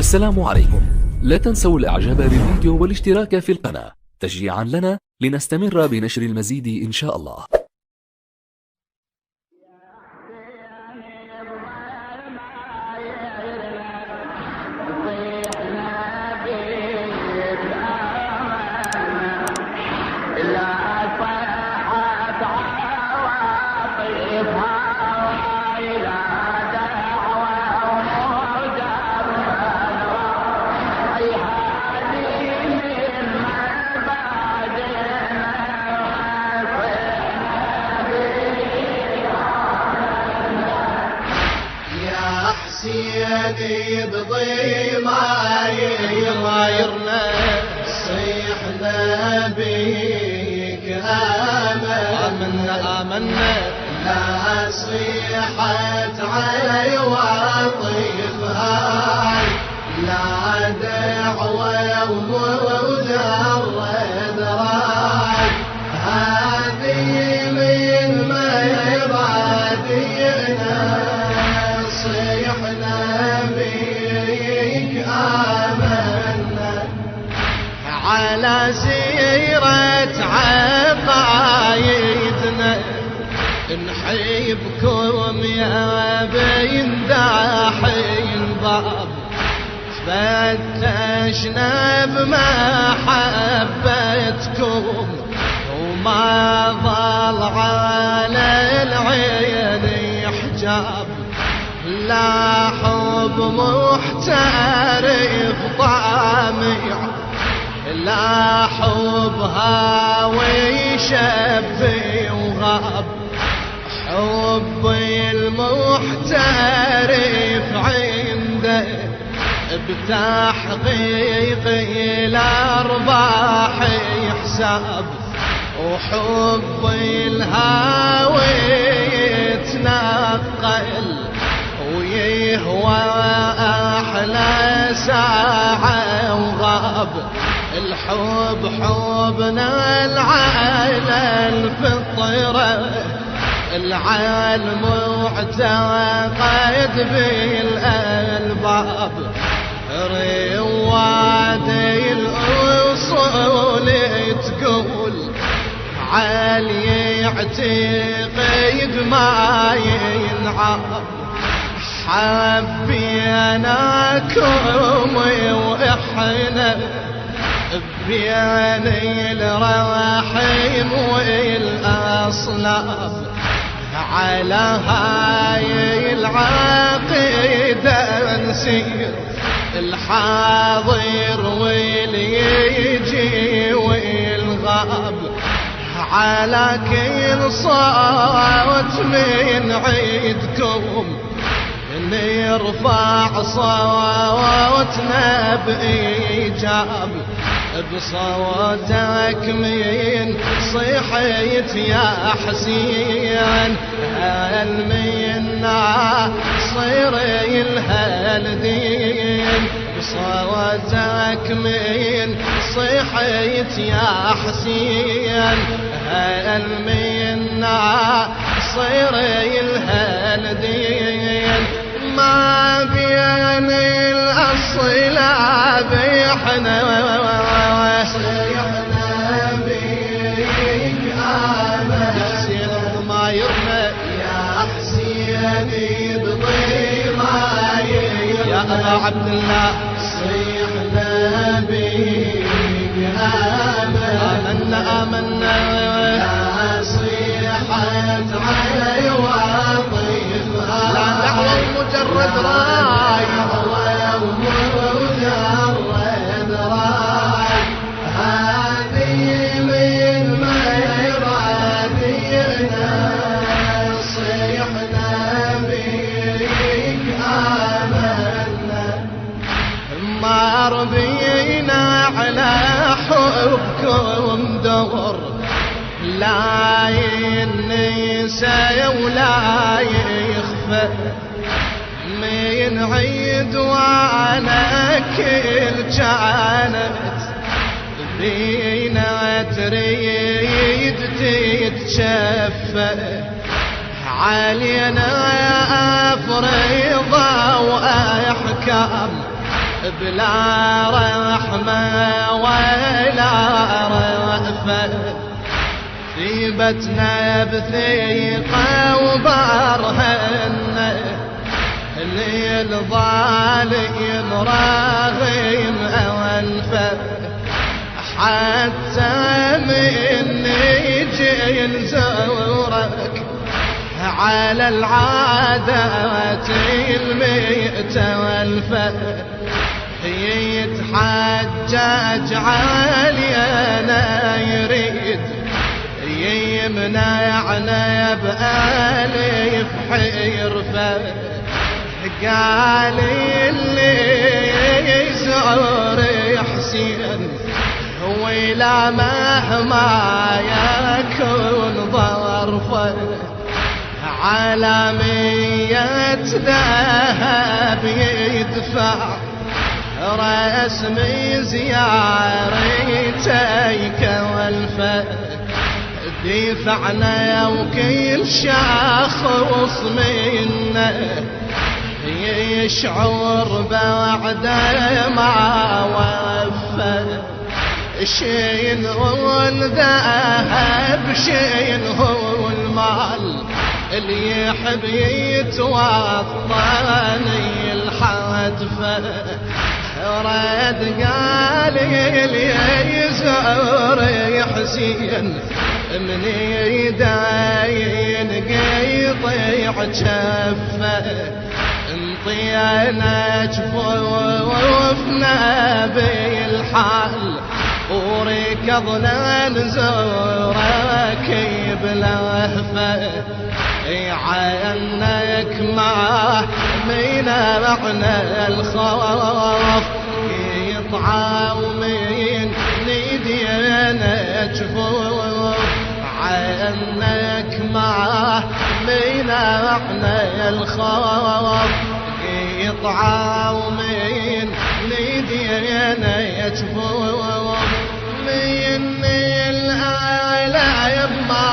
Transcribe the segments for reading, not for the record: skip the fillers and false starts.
السلام عليكم. لا تنسوا الاعجاب بالفيديو والاشتراك في القناة تشجيعا لنا لنستمر بنشر المزيد ان شاء الله. سيدي بضيما يغايرنا صيحنا بيك آمنا لا صيحت علي وطيفها لا دعوة ومجرد راي هذه من ما يبادينا على سيرة عقايدنا نحبكم يا بين داحين باب فتشنا بمحبتكم وما ظل على العين حجاب لا حب محترف طامع لا حب هاوي شبي وغاب حبي المحترف عنده بتحقيق الأرباح يحسب وحبي الهاوي يتنقل ويهوى أحلى ساعة وغاب الحب حبنا العالى الفطرة العالم معتقد بالألباب روادي الأصول تقول عالي يعتقد ما ينعب حبيناكم وإحنا بين الرحيم والأصلاب على هاي العقيدة نسير الحاضر واليجي والغاب على كل صوت من عيدكم نرفع صوتنا بإيجاب بصوتك من صيحت يا حسين هل منا صير الهالدين بصوتك من صيحت يا حسين هل منا صير الهالدين ما بين الأصلاب احنا صيحنا بيك حسين ضمايرنا يا حسيني بضيما يا أبا عبد الله صيحنا بيك آمنا لا صيحت علي وطيفها لا دعوة مجرد راي ومجرد راي هذه من ما يبادينا صيحنا بيك آمنا ما ربينا على حبكم دور لا ينسى ولا يخفى من عيد وانا كل كانت بينا تريد تتشفى علينا فريضة واحكام بلا رحمة ولا رأفة، ثيبتنا بثيقة وبرهنة، الليل ظالم راغم أوانفة، حتى من نجي نزورك على العادات المئة والفة، يتحجج علينا يريد يمنعنا بألف حرفة، قال اللي يزور حسين ولا مهما يكون ظرفه، على 100 ذهب يدفع رسمي زيارتيك والفة، دفعنا وكل شخص منا يشعر بعد ما وفى، شين هو الذهب شين هو المال، اللي يحب يتوطني الحدفة، رد قال اللي يزور حسين من يداين يطيع جفه، انطينا جفوفنا بالحال وركضنا نزورك بلهفة، عينك ما من معنى الخوف، يطعم من ندينا جفوف، عينك ما من معنى الخوف، يطعم من ندينا جفوف، من الأعلى يما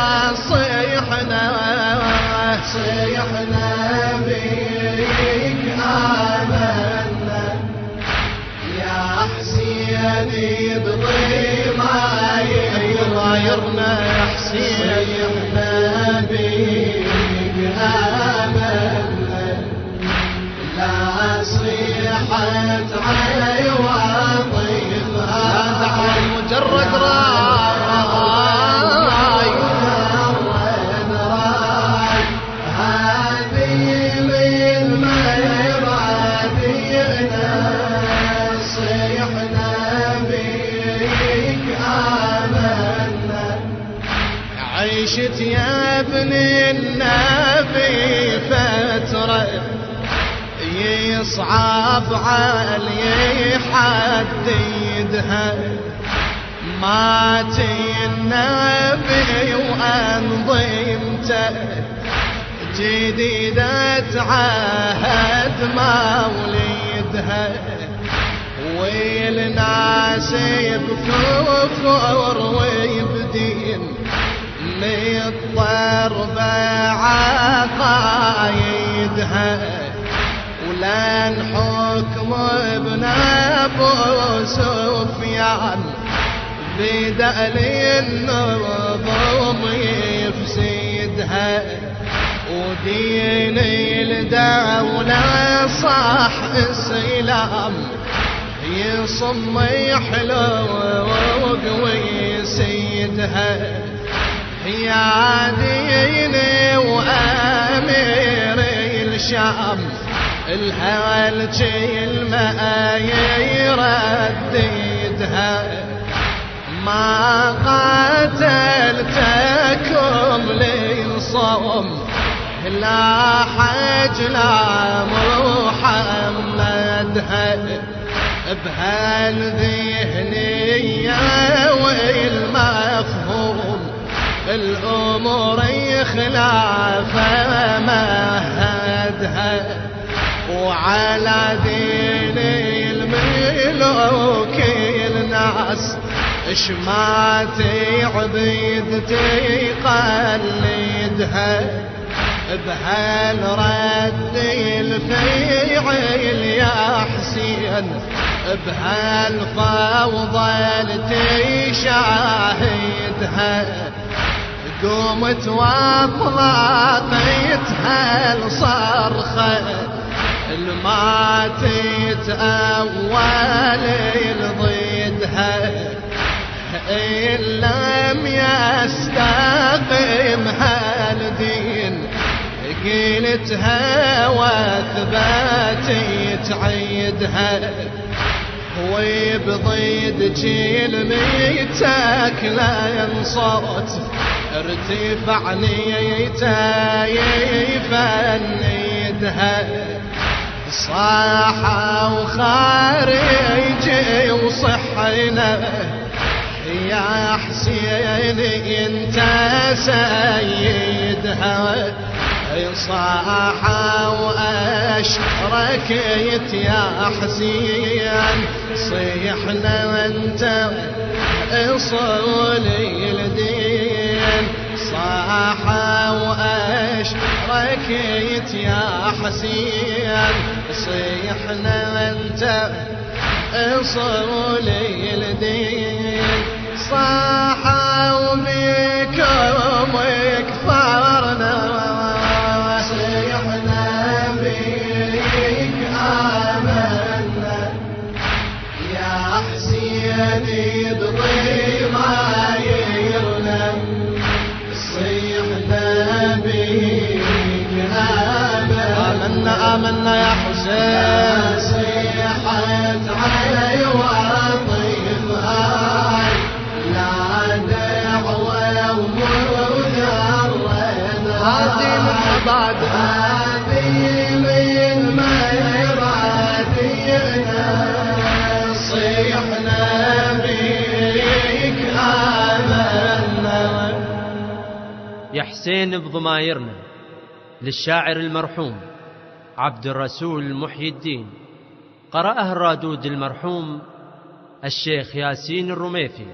صيحنا بيك آمنا، يا حسين يبغي ما يغيرنا، يا حسين صيحنا بيك آمنا، لا صيحت علي وطيبها دعوة المجرد راي، هذه من مبادئنا، صيحنا بيك آمنا، عيشت يا ابن النبي فترة يصعب علي حديدها، مات النبي وأنظمته جديدة عهد مولدها، والناس بكفر ويبدين مضطر بعقايدها، ولن حكم ابن ابو سفيان بدأ النظام يفسدها، ودين الدولة صح اسلام يصم يحلوق ويسيدها، يا ديني وامير الشام الهوى الماء يرددها، ما قاتلتكم للصوم لا حج لا محمد، بهالذهنية والمفهوم الأمور خلاف مهدها، وعلى دين الملوك الناس اشمات عبيد تقلدها، بهالرد الفيعل يا حسين بهالفوضى تشاهدها قومت واطلقتها الصرخة ما تتأول ضدها إن لم يستقم هالدين قيلتها واثباتت عيدها وبضيد كلمتك لا ينصت ارتفع نيته يفندها صاحة وخارجي وصحنا يا حسين انت سيدها صاحة واشركت يا حسين صيحنا وانت اصولي الدين صاحة واشركت يا حسين صيحنا وانت اصولي الدين صاحة وبكم كفرنا صيحنا بيك آمنا يا حسين بضمايرنا صيحنا بيك آمنا يا حسين صيحت علي وطيبها لا دعوة ومجرد هذه من بعد هذه من مراتينا صيحنا بيك آمنا. يا حسين بضمايرنا للشاعر المرحوم عبد الرسول محي الدين، قرأها الرادود المرحوم الشيخ ياسين الرميثي.